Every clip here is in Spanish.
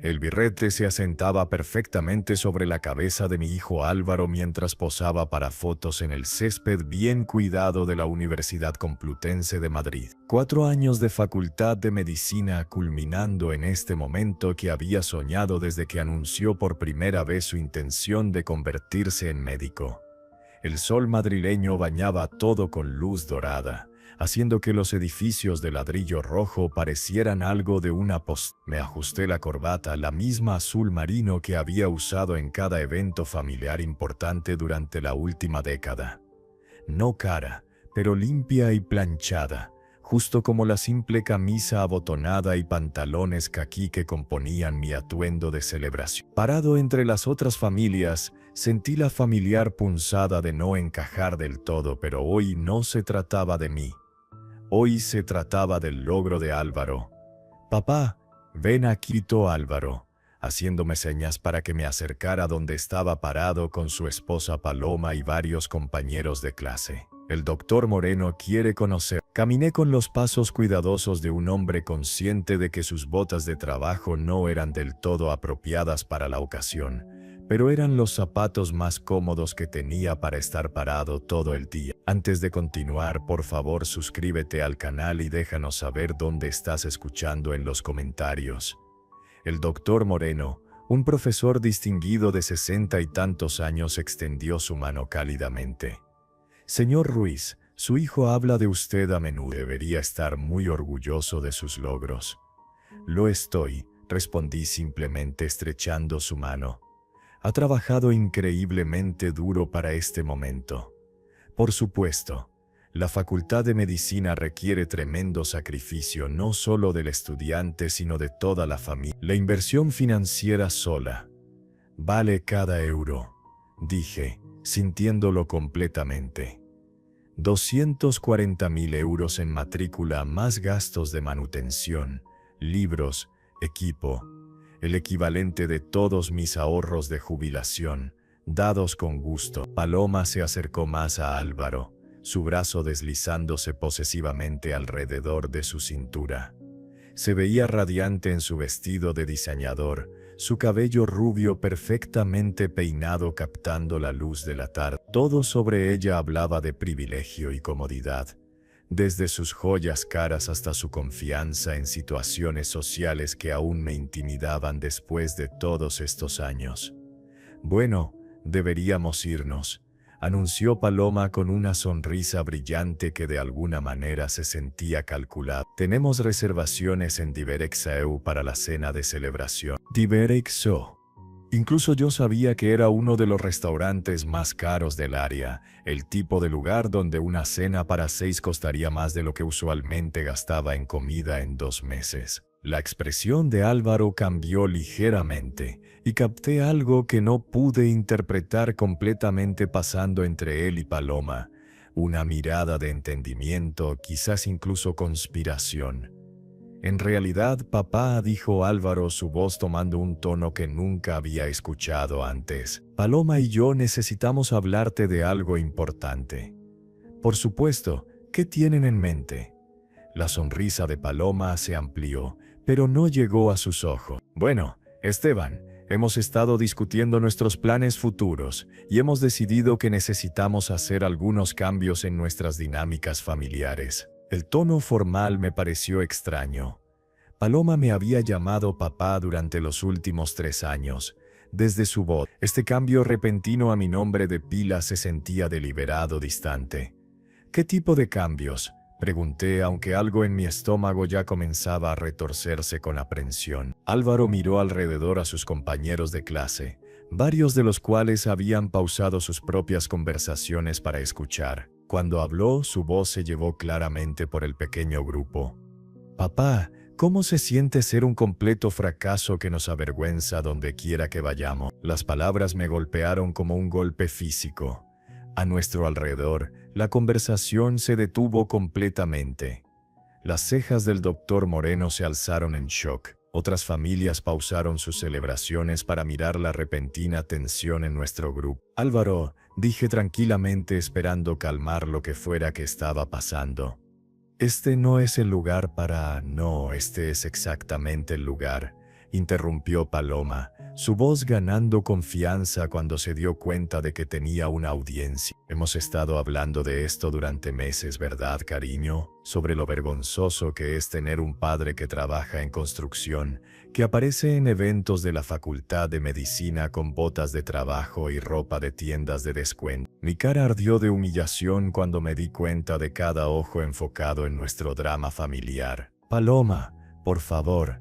El birrete se asentaba perfectamente sobre la cabeza de mi hijo Álvaro mientras posaba para fotos en el césped bien cuidado de la Universidad Complutense de Madrid. 4 años de facultad de medicina culminando en este momento que había soñado desde que anunció por primera vez su intención de convertirse en médico. El sol madrileño bañaba todo con luz dorada, haciendo que los edificios de ladrillo rojo parecieran algo de una post. Me ajusté la corbata, la misma azul marino que había usado en cada evento familiar importante durante la última década. No cara, pero limpia y planchada, justo como la simple camisa abotonada y pantalones caquí que componían mi atuendo de celebración. Parado entre las otras familias, sentí la familiar punzada de no encajar del todo, pero hoy no se trataba de mí. Hoy se trataba del logro de Álvaro. «Papá, ven aquí», gritó Álvaro, haciéndome señas para que me acercara donde estaba parado con su esposa Paloma y varios compañeros de clase. «El doctor Moreno quiere conocer». Caminé con los pasos cuidadosos de un hombre consciente de que sus botas de trabajo no eran del todo apropiadas para la ocasión, pero eran los zapatos más cómodos que tenía para estar parado todo el día. Antes de continuar, por favor suscríbete al canal y déjanos saber dónde estás escuchando en los comentarios. El doctor Moreno, un profesor distinguido de 60 y tantos años, extendió su mano cálidamente. «Señor Ruiz, su hijo habla de usted a menudo. Debería estar muy orgulloso de sus logros». «Lo estoy», respondí simplemente estrechando su mano. «Ha trabajado increíblemente duro para este momento». «Por supuesto, la Facultad de Medicina requiere tremendo sacrificio no solo del estudiante sino de toda la familia. La inversión financiera sola vale cada euro», dije, sintiéndolo completamente. 240.000 euros en matrícula más gastos de manutención, libros, equipo. El equivalente de todos mis ahorros de jubilación, dados con gusto. Paloma se acercó más a Álvaro, su brazo deslizándose posesivamente alrededor de su cintura. Se veía radiante en su vestido de diseñador, su cabello rubio perfectamente peinado captando la luz de la tarde. Todo sobre ella hablaba de privilegio y comodidad, desde sus joyas caras hasta su confianza en situaciones sociales que aún me intimidaban después de todos estos años. «Bueno, deberíamos irnos», anunció Paloma con una sonrisa brillante que de alguna manera se sentía calculada. «Tenemos reservaciones en Diverexau para la cena de celebración». Diverexau. Incluso yo sabía que era uno de los restaurantes más caros del área, el tipo de lugar donde una cena para 6 costaría más de lo que usualmente gastaba en comida en 2 meses. La expresión de Álvaro cambió ligeramente, y capté algo que no pude interpretar completamente pasando entre él y Paloma, una mirada de entendimiento, quizás incluso conspiración. «En realidad, papá», dijo Álvaro, su voz tomando un tono que nunca había escuchado antes, «Paloma y yo necesitamos hablarte de algo importante». «Por supuesto, ¿qué tienen en mente?». La sonrisa de Paloma se amplió, pero no llegó a sus ojos. «Bueno, Esteban, hemos estado discutiendo nuestros planes futuros y hemos decidido que necesitamos hacer algunos cambios en nuestras dinámicas familiares». El tono formal me pareció extraño. Paloma me había llamado papá durante los últimos 3 años. Desde su voz, este cambio repentino a mi nombre de pila se sentía deliberado, distante. «¿Qué tipo de cambios?», pregunté, aunque algo en mi estómago ya comenzaba a retorcerse con aprensión. Álvaro miró alrededor a sus compañeros de clase, varios de los cuales habían pausado sus propias conversaciones para escuchar. Cuando habló, su voz se llevó claramente por el pequeño grupo. «Papá, ¿cómo se siente ser un completo fracaso que nos avergüenza donde quiera que vayamos?». Las palabras me golpearon como un golpe físico. A nuestro alrededor, la conversación se detuvo completamente. Las cejas del doctor Moreno se alzaron en shock. Otras familias pausaron sus celebraciones para mirar la repentina tensión en nuestro grupo. «Álvaro», dije tranquilamente, esperando calmar lo que fuera que estaba pasando. «Este no es el lugar para...». «No, este es exactamente el lugar. interrumpió Paloma, su voz ganando confianza cuando se dio cuenta de que tenía una audiencia. Hemos estado hablando de esto durante meses, ¿verdad, cariño? Sobre lo vergonzoso que es tener un padre que trabaja en construcción, que aparece en eventos de la Facultad de Medicina con botas de trabajo y ropa de tiendas de descuento. Mi cara ardió de humillación cuando me di cuenta de cada ojo enfocado en nuestro drama familiar. Paloma, por favor,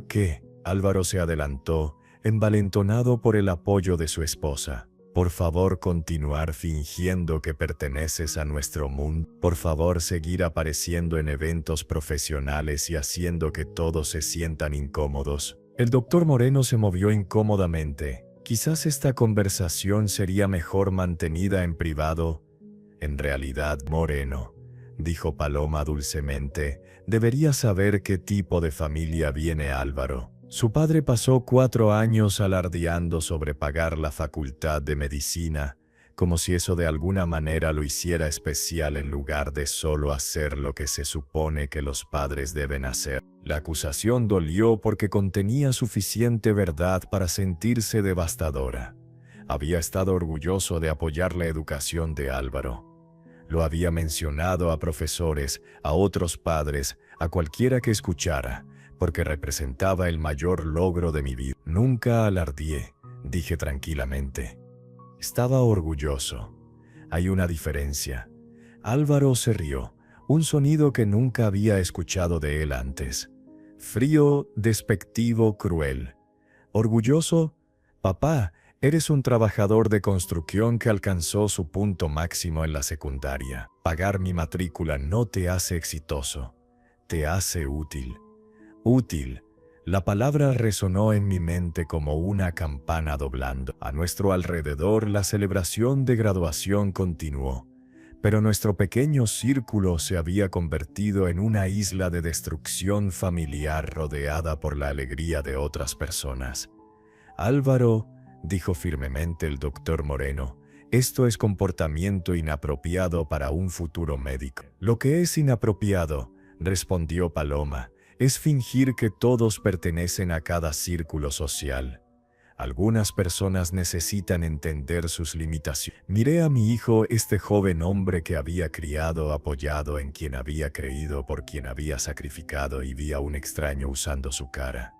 ¿qué? Álvaro se adelantó, envalentonado por el apoyo de su esposa. Por favor, continuar fingiendo que perteneces a nuestro mundo. Por favor, seguir apareciendo en eventos profesionales y haciendo que todos se sientan incómodos. El doctor Moreno se movió incómodamente. Quizás esta conversación sería mejor mantenida en privado. En realidad, Moreno, dijo Paloma dulcemente, debería saber qué tipo de familia viene Álvaro. Su padre pasó 4 años alardeando sobre pagar la Facultad de Medicina, como si eso de alguna manera lo hiciera especial en lugar de solo hacer lo que se supone que los padres deben hacer. La acusación dolió porque contenía suficiente verdad para sentirse devastadora. Había estado orgulloso de apoyar la educación de Álvaro. Lo había mencionado a profesores, a otros padres, a cualquiera que escuchara, porque representaba el mayor logro de mi vida. Nunca alardeé, dije tranquilamente. Estaba orgulloso. Hay una diferencia. Álvaro se rió, un sonido que nunca había escuchado de él antes. Frío, despectivo, cruel. ¿Orgulloso? Papá, eres un trabajador de construcción que alcanzó su punto máximo en la secundaria. Pagar mi matrícula no te hace exitoso, te hace útil. Útil. La palabra resonó en mi mente como una campana doblando. A nuestro alrededor la celebración de graduación continuó, pero nuestro pequeño círculo se había convertido en una isla de destrucción familiar rodeada por la alegría de otras personas. Álvaro, dijo firmemente el doctor Moreno, esto es comportamiento inapropiado para un futuro médico. Lo que es inapropiado, respondió Paloma, es fingir que todos pertenecen a cada círculo social. Algunas personas necesitan entender sus limitaciones. Miré a mi hijo, este joven hombre que había criado, apoyado, en quien había creído, por quien había sacrificado, y vi a un extraño usando su cara.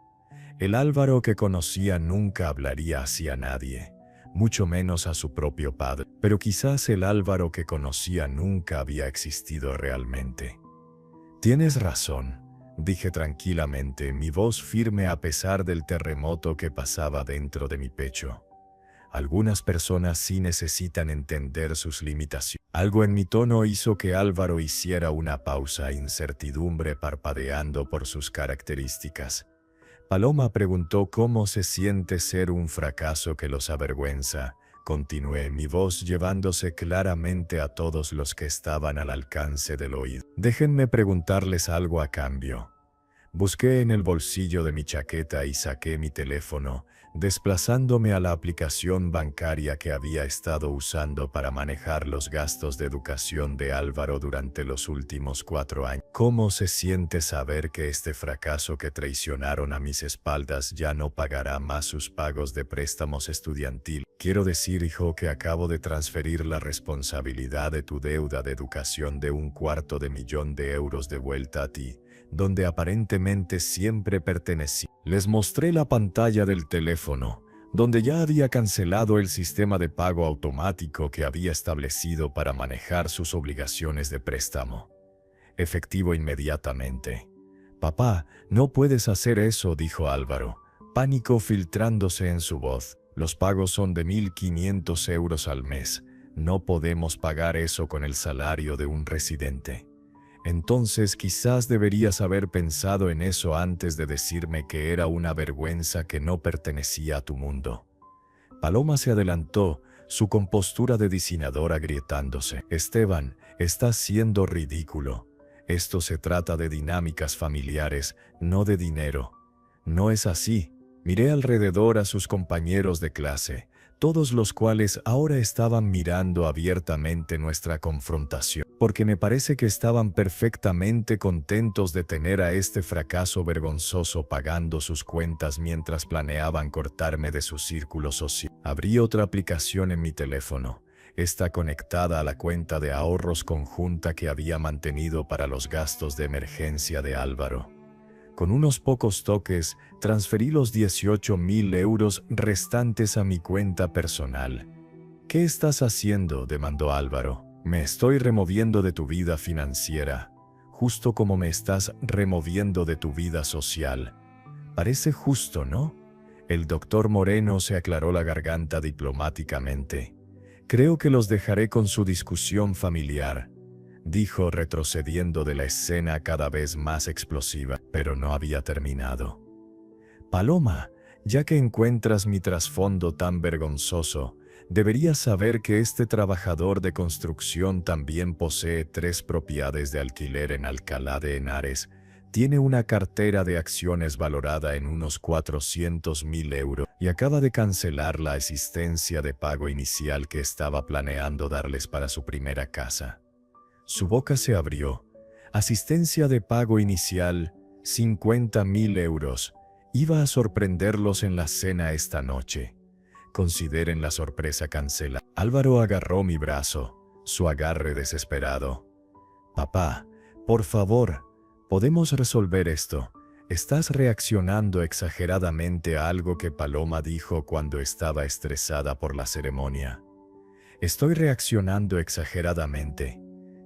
El Álvaro que conocía nunca hablaría así a nadie, mucho menos a su propio padre. Pero quizás el Álvaro que conocía nunca había existido realmente. Tienes razón, dije tranquilamente, mi voz firme a pesar del terremoto que pasaba dentro de mi pecho. Algunas personas sí necesitan entender sus limitaciones. Algo en mi tono hizo que Álvaro hiciera una pausa, incertidumbre parpadeando por sus características. Paloma preguntó cómo se siente ser un fracaso que los avergüenza. Continué, mi voz llevándose claramente a todos los que estaban al alcance del oído. Déjenme preguntarles algo a cambio. Busqué en el bolsillo de mi chaqueta y saqué mi teléfono, desplazándome a la aplicación bancaria que había estado usando para manejar los gastos de educación de Álvaro durante los últimos 4 años. ¿Cómo se siente saber que este fracaso que traicionaron a mis espaldas ya no pagará más sus pagos de préstamos estudiantil? Quiero decir, hijo, que acabo de transferir la responsabilidad de tu deuda de educación de $250,000 de vuelta a ti, donde aparentemente siempre pertenecí. Les mostré la pantalla del teléfono, donde ya había cancelado el sistema de pago automático que había establecido para manejar sus obligaciones de préstamo. Efectivo inmediatamente. Papá, no puedes hacer eso, dijo Álvaro, pánico filtrándose en su voz. Los pagos son de 1.500 euros al mes. No podemos pagar eso con el salario de un residente. Entonces quizás deberías haber pensado en eso antes de decirme que era una vergüenza que no pertenecía a tu mundo. Paloma se adelantó, su compostura de diseñador agrietándose. Esteban, estás siendo ridículo. Esto se trata de dinámicas familiares, no de dinero. No es así. Miré alrededor a sus compañeros de clase, todos los cuales ahora estaban mirando abiertamente nuestra confrontación. porque me parece que estaban perfectamente contentos de tener a este fracaso vergonzoso pagando sus cuentas mientras planeaban cortarme de su círculo social. Abrí otra aplicación en mi teléfono. Está conectada a la cuenta de ahorros conjunta que había mantenido para los gastos de emergencia de Álvaro. Con unos pocos toques, transferí los 18.000 euros restantes a mi cuenta personal. ¿Qué estás haciendo?, demandó Álvaro. Me estoy removiendo de tu vida financiera, justo como me estás removiendo de tu vida social. Parece justo, ¿no? El doctor Moreno se aclaró la garganta diplomáticamente. Creo que los dejaré con su discusión familiar, dijo retrocediendo de la escena cada vez más explosiva, pero no había terminado. Paloma, ya que encuentras mi trasfondo tan vergonzoso, deberías saber que este trabajador de construcción también posee 3 propiedades de alquiler en Alcalá de Henares, tiene una cartera de acciones valorada en unos 400.000 euros y acaba de cancelar la asistencia de pago inicial que estaba planeando darles para su primera casa. Su boca se abrió. Asistencia de pago inicial, 50.000 euros. Iba a sorprenderlos en la cena esta noche. Consideren la sorpresa cancelada. Álvaro agarró mi brazo, su agarre desesperado. Papá, por favor, podemos resolver esto. Estás reaccionando exageradamente a algo que Paloma dijo cuando estaba estresada por la ceremonia. Estoy reaccionando exageradamente.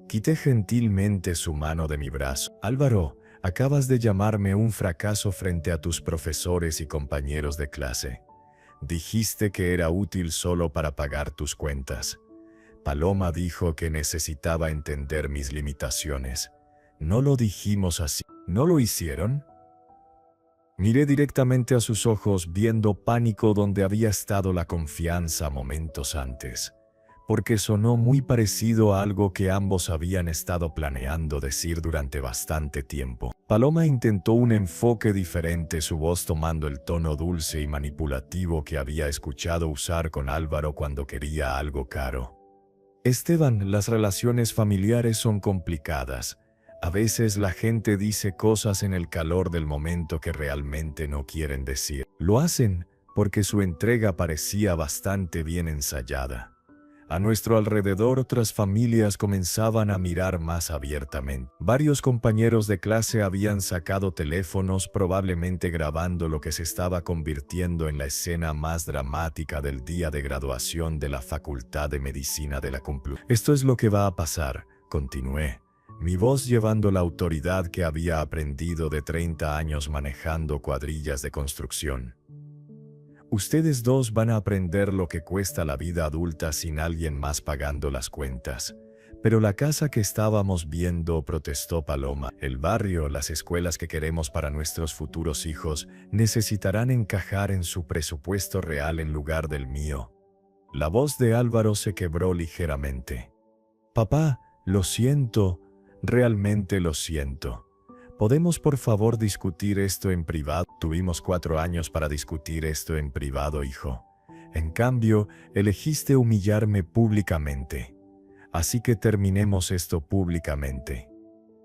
Quité gentilmente su mano de mi brazo. Álvaro, acabas de llamarme un fracaso frente a tus profesores y compañeros de clase. Dijiste que era útil solo para pagar tus cuentas. Paloma dijo que necesitaba entender mis limitaciones. No lo dijimos así. ¿No lo hicieron? Miré directamente a sus ojos viendo pánico donde había estado la confianza momentos antes, porque sonó muy parecido a algo que ambos habían estado planeando decir durante bastante tiempo. Paloma intentó un enfoque diferente, su voz tomando el tono dulce y manipulativo que había escuchado usar con Álvaro cuando quería algo caro. Esteban, las relaciones familiares son complicadas. A veces la gente dice cosas en el calor del momento que realmente no quieren decir. Lo hacen porque su entrega parecía bastante bien ensayada. A nuestro alrededor otras familias comenzaban a mirar más abiertamente. Varios compañeros de clase habían sacado teléfonos probablemente grabando lo que se estaba convirtiendo en la escena más dramática del día de graduación de la Facultad de Medicina de la Complutense. Esto es lo que va a pasar, continué, mi voz llevando la autoridad que había aprendido de 30 años manejando cuadrillas de construcción. Ustedes dos van a aprender lo que cuesta la vida adulta sin alguien más pagando las cuentas. Pero la casa que estábamos viendo, protestó Paloma, el barrio, las escuelas que queremos para nuestros futuros hijos, necesitarán encajar en su presupuesto real en lugar del mío. La voz de Álvaro se quebró ligeramente. Papá, lo siento, realmente lo siento. ¿Podemos por favor discutir esto en privado? Tuvimos 4 años para discutir esto en privado, hijo. En cambio, elegiste humillarme públicamente. Así que terminemos esto públicamente.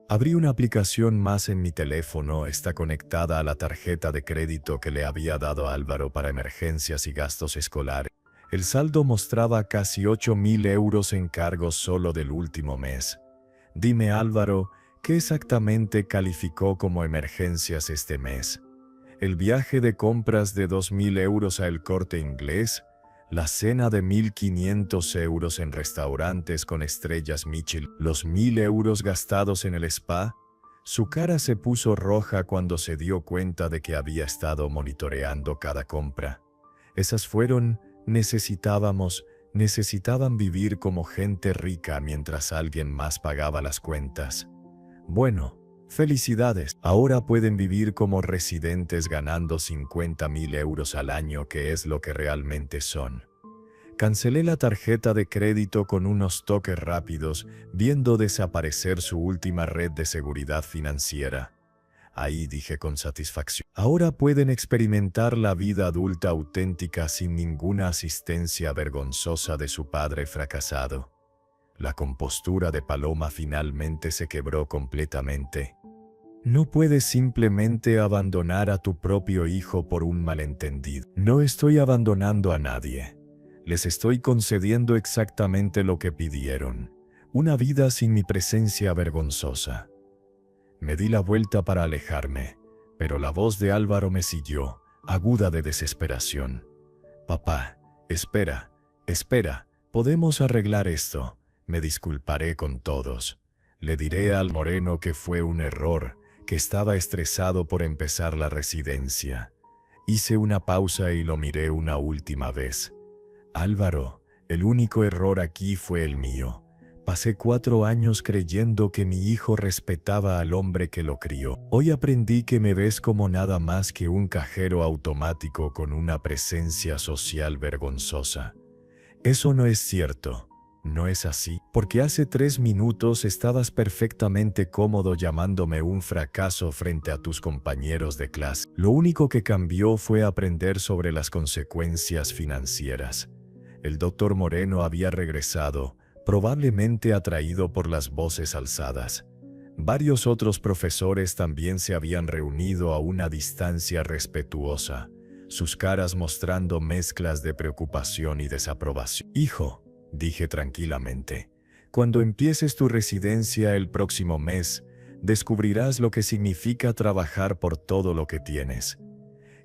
Abrí una aplicación más en mi teléfono, está conectada a la tarjeta de crédito que le había dado Álvaro para emergencias y gastos escolares. El saldo mostraba casi 8.000 euros en cargos solo del último mes. Dime, Álvaro, ¿qué exactamente calificó como emergencias este mes? ¿El viaje de compras de 2.000 euros a El Corte Inglés? ¿La cena de 1.500 euros en restaurantes con estrellas Michelin? ¿Los 1.000 euros gastados en el spa? Su cara se puso roja cuando se dio cuenta de que había estado monitoreando cada compra. Esas fueron, necesitaban vivir como gente rica mientras alguien más pagaba las cuentas. Bueno, felicidades. Ahora pueden vivir como residentes ganando 50.000 euros al año, que es lo que realmente son. Cancelé la tarjeta de crédito con unos toques rápidos, viendo desaparecer su última red de seguridad financiera. Ahí dije con satisfacción. Ahora pueden experimentar la vida adulta auténtica sin ninguna asistencia vergonzosa de su padre fracasado. La compostura de Paloma finalmente se quebró completamente. No puedes simplemente abandonar a tu propio hijo por un malentendido. No estoy abandonando a nadie. Les estoy concediendo exactamente lo que pidieron. Una vida sin mi presencia vergonzosa. Me di la vuelta para alejarme, pero la voz de Álvaro me siguió, aguda de desesperación. Papá, espera, espera, podemos arreglar esto. Me disculparé con todos. Le diré al Moreno que fue un error, que estaba estresado por empezar la residencia. Hice una pausa y lo miré una última vez. Álvaro, el único error aquí fue el mío. Pasé 4 años creyendo que mi hijo respetaba al hombre que lo crió. Hoy aprendí que me ves como nada más que un cajero automático con una presencia social vergonzosa. Eso no es cierto. No es así, porque hace 3 minutos estabas perfectamente cómodo llamándome un fracaso frente a tus compañeros de clase. Lo único que cambió fue aprender sobre las consecuencias financieras. El doctor Moreno había regresado, probablemente atraído por las voces alzadas. Varios otros profesores también se habían reunido a una distancia respetuosa, sus caras mostrando mezclas de preocupación y desaprobación. Hijo, dije tranquilamente, cuando empieces tu residencia el próximo mes, descubrirás lo que significa trabajar por todo lo que tienes.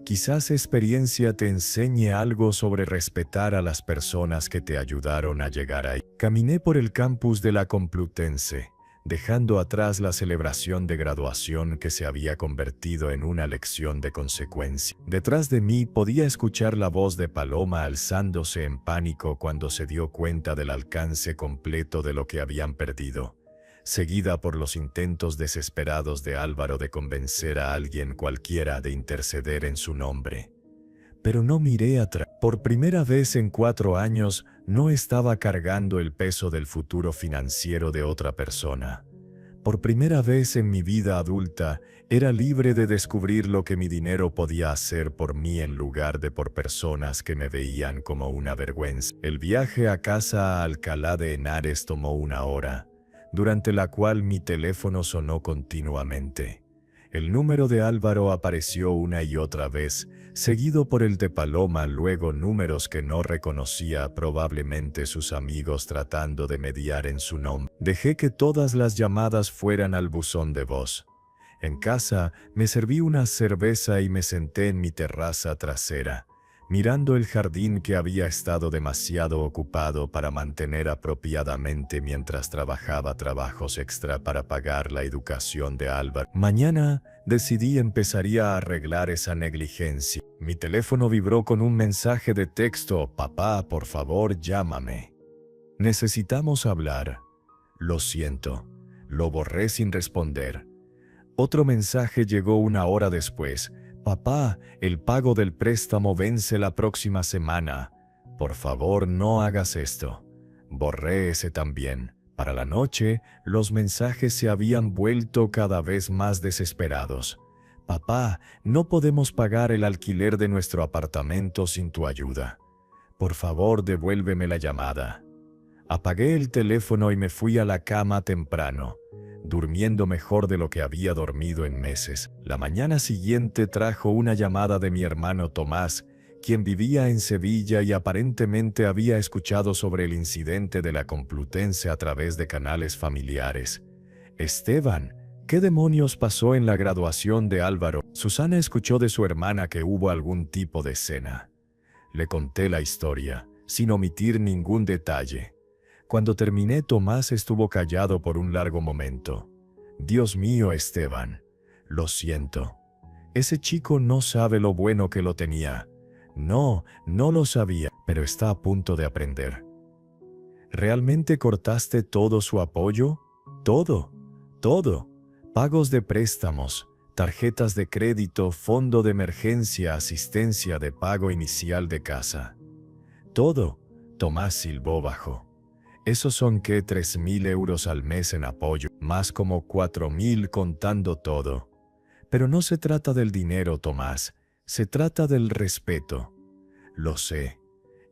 Quizás experiencia te enseñe algo sobre respetar a las personas que te ayudaron a llegar ahí. Caminé por el campus de la Complutense, dejando atrás la celebración de graduación que se había convertido en una lección de consecuencia. Detrás de mí podía escuchar la voz de Paloma alzándose en pánico cuando se dio cuenta del alcance completo de lo que habían perdido, seguida por los intentos desesperados de Álvaro de convencer a alguien cualquiera de interceder en su nombre. Pero no miré atrás. Por primera vez en 4 años, no estaba cargando el peso del futuro financiero de otra persona. Por primera vez en mi vida adulta, era libre de descubrir lo que mi dinero podía hacer por mí en lugar de por personas que me veían como una vergüenza. El viaje a casa a Alcalá de Henares tomó 1 hora, durante la cual mi teléfono sonó continuamente. El número de Álvaro apareció una y otra vez, seguido por el de Paloma, luego números que no reconocía, probablemente sus amigos tratando de mediar en su nombre. Dejé que todas las llamadas fueran al buzón de voz. En casa, me serví una cerveza y me senté en mi terraza trasera, mirando el jardín que había estado demasiado ocupado para mantener apropiadamente mientras trabajaba trabajos extra para pagar la educación de Álvaro. Mañana, decidí empezaría a arreglar esa negligencia. Mi teléfono vibró con un mensaje de texto: papá, por favor, llámame. Necesitamos hablar. Lo siento. Lo borré sin responder. Otro mensaje llegó 1 hora después. Papá, el pago del préstamo vence la próxima semana. Por favor, no hagas esto. Borré ese también. Para la noche, los mensajes se habían vuelto cada vez más desesperados. Papá, no podemos pagar el alquiler de nuestro apartamento sin tu ayuda. Por favor, devuélveme la llamada. Apagué el teléfono y me fui a la cama temprano, durmiendo mejor de lo que había dormido en meses. La mañana siguiente trajo una llamada de mi hermano Tomás, quien vivía en Sevilla y aparentemente había escuchado sobre el incidente de la Complutense a través de canales familiares. Esteban, ¿qué demonios pasó en la graduación de Álvaro? Susana escuchó de su hermana que hubo algún tipo de cena. Le conté la historia, sin omitir ningún detalle. Cuando terminé, Tomás estuvo callado por un largo momento. Dios mío, Esteban, lo siento. Ese chico no sabe lo bueno que lo tenía. No lo sabía, pero está a punto de aprender. ¿Realmente cortaste todo su apoyo? Todo. Pagos de préstamos, tarjetas de crédito, fondo de emergencia, asistencia de pago inicial de casa. Todo. Tomás silbó bajo. ¿Esos son qué? 3.000 euros al mes en apoyo, más como 4.000 contando todo. Pero no se trata del dinero, Tomás, se trata del respeto. Lo sé,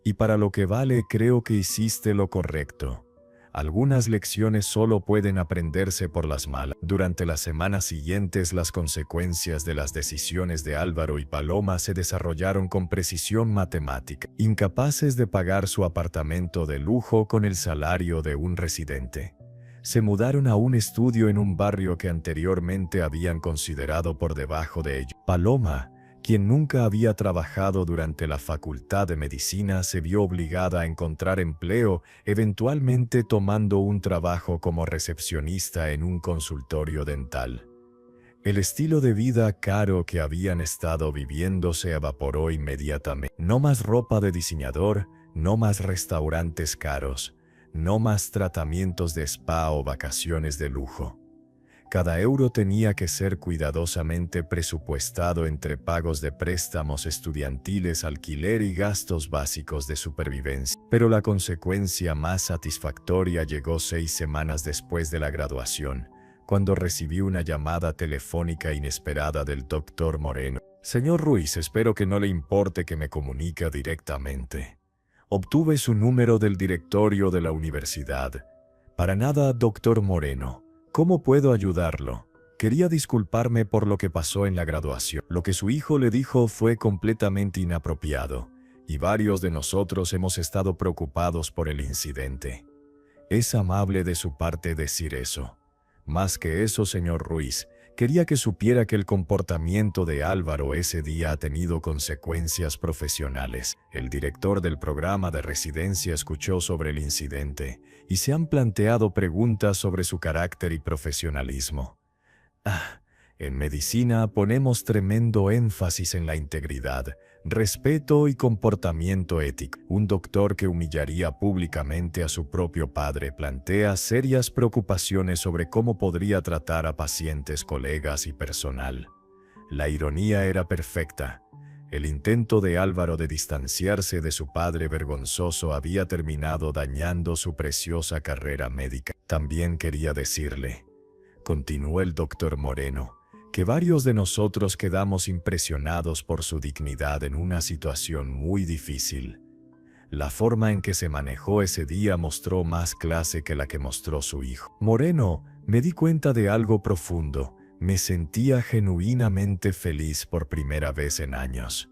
y para lo que vale creo que hiciste lo correcto. Algunas lecciones solo pueden aprenderse por las malas. Durante las semanas siguientes, las consecuencias de las decisiones de Álvaro y Paloma se desarrollaron con precisión matemática. Incapaces de pagar su apartamento de lujo con el salario de un residente, se mudaron a un estudio en un barrio que anteriormente habían considerado por debajo de ello. Paloma, quien nunca había trabajado durante la Facultad de Medicina, se vio obligada a encontrar empleo, eventualmente tomando un trabajo como recepcionista en un consultorio dental. El estilo de vida caro que habían estado viviendo se evaporó inmediatamente. No más ropa de diseñador, no más restaurantes caros, no más tratamientos de spa o vacaciones de lujo. Cada euro tenía que ser cuidadosamente presupuestado entre pagos de préstamos estudiantiles, alquiler y gastos básicos de supervivencia. Pero la consecuencia más satisfactoria llegó 6 semanas después de la graduación, cuando recibí una llamada telefónica inesperada del Dr. Moreno. Señor Ruiz, espero que no le importe que me comunique directamente. Obtuve su número del directorio de la universidad. Para nada, Dr. Moreno. ¿Cómo puedo ayudarlo? Quería disculparme por lo que pasó en la graduación. Lo que su hijo le dijo fue completamente inapropiado, y varios de nosotros hemos estado preocupados por el incidente. Es amable de su parte decir eso. Más que eso, señor Ruiz, quería que supiera que el comportamiento de Álvaro ese día ha tenido consecuencias profesionales. El director del programa de residencia escuchó sobre el incidente y se han planteado preguntas sobre su carácter y profesionalismo. En medicina ponemos tremendo énfasis en la integridad, respeto y comportamiento ético. Un doctor que humillaría públicamente a su propio padre plantea serias preocupaciones sobre cómo podría tratar a pacientes, colegas y personal. La ironía era perfecta. El intento de Álvaro de distanciarse de su padre vergonzoso había terminado dañando su preciosa carrera médica. También quería decirle, continuó el doctor Moreno, que varios de nosotros quedamos impresionados por su dignidad en una situación muy difícil. La forma en que se manejó ese día mostró más clase que la que mostró su hijo. Moreno, me di cuenta de algo profundo. Me sentía genuinamente feliz por primera vez en años.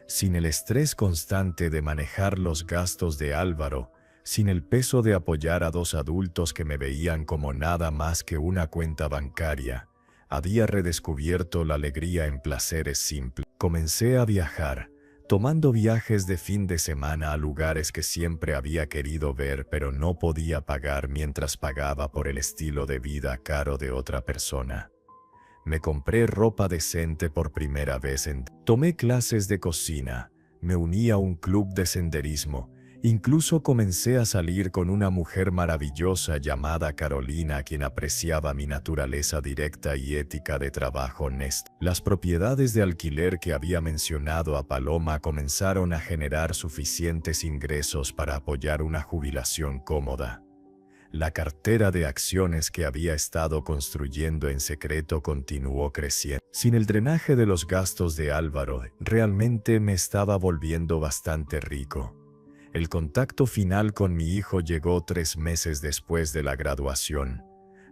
Sin el estrés constante de manejar los gastos de Álvaro, sin el peso de apoyar a 2 adultos que me veían como nada más que una cuenta bancaria, había redescubierto la alegría en placeres simples. Comencé a viajar, tomando viajes de fin de semana a lugares que siempre había querido ver pero no podía pagar mientras pagaba por el estilo de vida caro de otra persona. Me compré ropa decente por primera vez. Tomé clases de cocina, me uní a un club de senderismo, incluso comencé a salir con una mujer maravillosa llamada Carolina, quien apreciaba mi naturaleza directa y ética de trabajo honesto. Las propiedades de alquiler que había mencionado a Paloma comenzaron a generar suficientes ingresos para apoyar una jubilación cómoda. La cartera de acciones que había estado construyendo en secreto continuó creciendo. Sin el drenaje de los gastos de Álvaro, realmente me estaba volviendo bastante rico. El contacto final con mi hijo llegó 3 meses después de la graduación.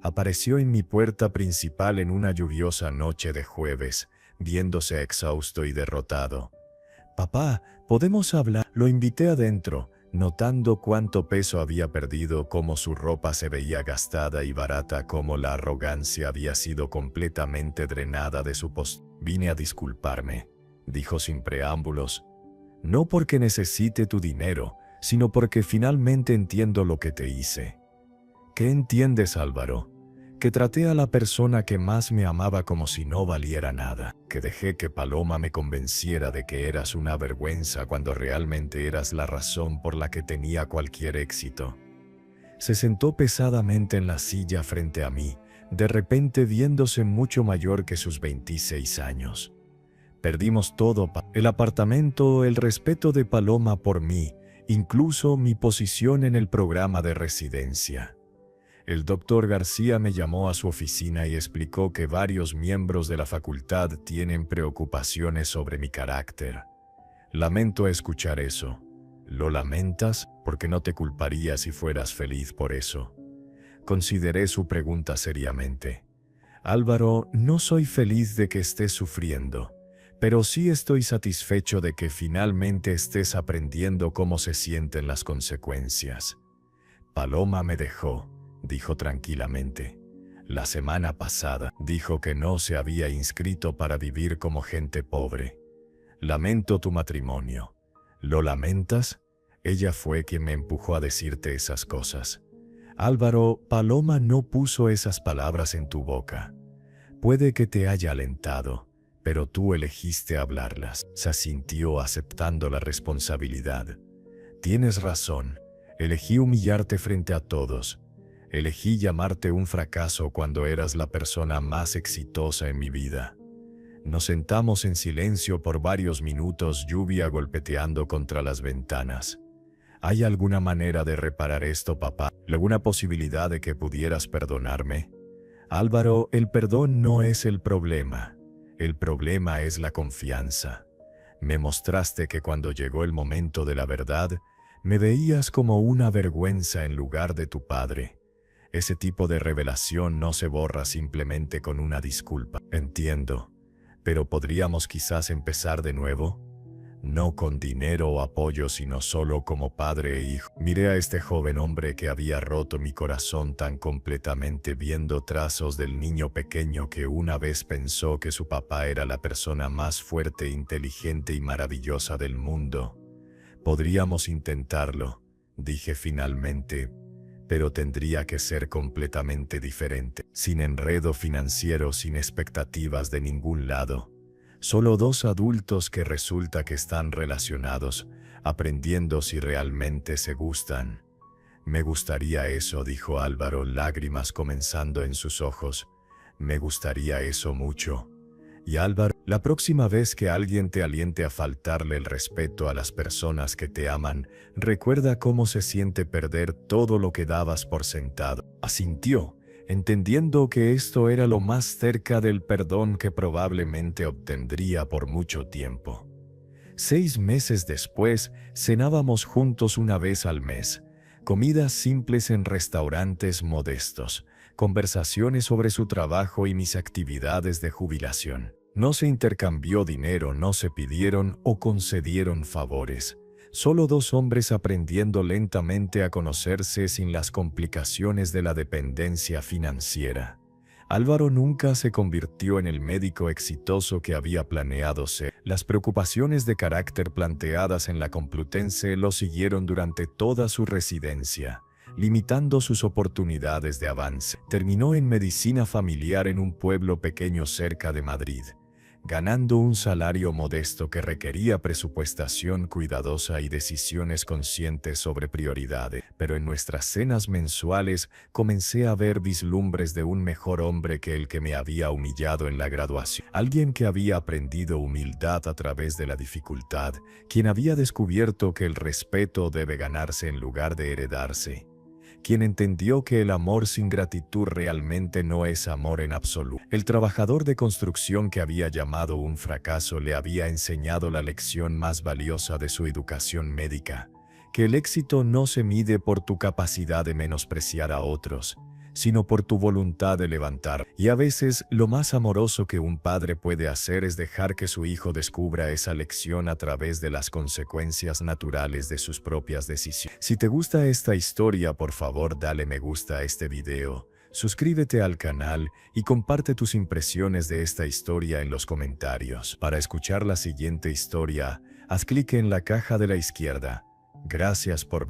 Apareció en mi puerta principal en una lluviosa noche de jueves, viéndose exhausto y derrotado. «Papá, ¿podemos hablar?». Lo invité adentro, notando cuánto peso había perdido, cómo su ropa se veía gastada y barata, cómo la arrogancia había sido completamente drenada de su postura. «Vine a disculparme», dijo sin preámbulos. «No porque necesite tu dinero, sino porque finalmente entiendo lo que te hice». «¿Qué entiendes, Álvaro?». «Que traté a la persona que más me amaba como si no valiera nada. Que dejé que Paloma me convenciera de que eras una vergüenza cuando realmente eras la razón por la que tenía cualquier éxito». Se sentó pesadamente en la silla frente a mí, de repente viéndose mucho mayor que sus 26 años. Perdimos todo: el apartamento, el respeto de Paloma por mí, incluso mi posición en el programa de residencia. El doctor García me llamó a su oficina y explicó que varios miembros de la facultad tienen preocupaciones sobre mi carácter. «Lamento escuchar eso», ¿Lo lamentas? Porque no te culparía si fueras feliz por eso. Consideré su pregunta seriamente. Álvaro, no soy feliz de que estés sufriendo, pero sí estoy satisfecho de que finalmente estés aprendiendo cómo se sienten las consecuencias. Paloma me dejó, dijo tranquilamente. La semana pasada dijo que no se había inscrito para vivir como gente pobre. Lamento tu matrimonio. ¿Lo lamentas? Ella fue quien me empujó a decirte esas cosas. Álvaro, Paloma no puso esas palabras en tu boca. Puede que te haya alentado, pero tú elegiste hablarlas. Se asintió aceptando la responsabilidad. Tienes razón. Elegí humillarte frente a todos. Elegí llamarte un fracaso cuando eras la persona más exitosa en mi vida. Nos sentamos en silencio por varios minutos, lluvia golpeteando contra las ventanas. ¿Hay alguna manera de reparar esto, papá? ¿Alguna posibilidad de que pudieras perdonarme? Álvaro, el perdón no es el problema. El problema es la confianza. Me mostraste que cuando llegó el momento de la verdad, me veías como una vergüenza en lugar de tu padre. Ese tipo de revelación no se borra simplemente con una disculpa. Entiendo. Pero ¿podríamos quizás empezar de nuevo? No con dinero o apoyo, sino solo como padre e hijo. Miré a este joven hombre que había roto mi corazón tan completamente, viendo trazos del niño pequeño que una vez pensó que su papá era la persona más fuerte, inteligente y maravillosa del mundo. Podríamos intentarlo, dije finalmente, pero tendría que ser completamente diferente. Sin enredo financiero, sin expectativas de ningún lado. Solo dos adultos que resulta que están relacionados, aprendiendo si realmente se gustan. Me gustaría eso, dijo Álvaro, lágrimas comenzando en sus ojos. Me gustaría eso mucho. Y Álvaro, la próxima vez que alguien te aliente a faltarle el respeto a las personas que te aman, recuerda cómo se siente perder todo lo que dabas por sentado. Asintió, entendiendo que esto era lo más cerca del perdón que probablemente obtendría por mucho tiempo. 6 meses después, cenábamos juntos una vez al mes. Comidas simples en restaurantes modestos. Conversaciones sobre su trabajo y mis actividades de jubilación. No se intercambió dinero, no se pidieron o concedieron favores. Solo dos hombres aprendiendo lentamente a conocerse sin las complicaciones de la dependencia financiera. Álvaro nunca se convirtió en el médico exitoso que había planeado ser. Las preocupaciones de carácter planteadas en la Complutense lo siguieron durante toda su residencia, limitando sus oportunidades de avance. Terminó en medicina familiar en un pueblo pequeño cerca de Madrid, ganando un salario modesto que requería presupuestación cuidadosa y decisiones conscientes sobre prioridades. Pero en nuestras cenas mensuales comencé a ver vislumbres de un mejor hombre que el que me había humillado en la graduación. Alguien que había aprendido humildad a través de la dificultad, quien había descubierto que el respeto debe ganarse en lugar de heredarse. Quien entendió que el amor sin gratitud realmente no es amor en absoluto. El trabajador de construcción que había llamado un fracaso le había enseñado la lección más valiosa de su educación médica, que el éxito no se mide por tu capacidad de menospreciar a otros, sino por tu voluntad de levantar. Y a veces lo más amoroso que un padre puede hacer es dejar que su hijo descubra esa lección a través de las consecuencias naturales de sus propias decisiones. Si te gusta esta historia, por favor dale me gusta a este video, suscríbete al canal y comparte tus impresiones de esta historia en los comentarios. Para escuchar la siguiente historia, haz clic en la caja de la izquierda. Gracias por ver.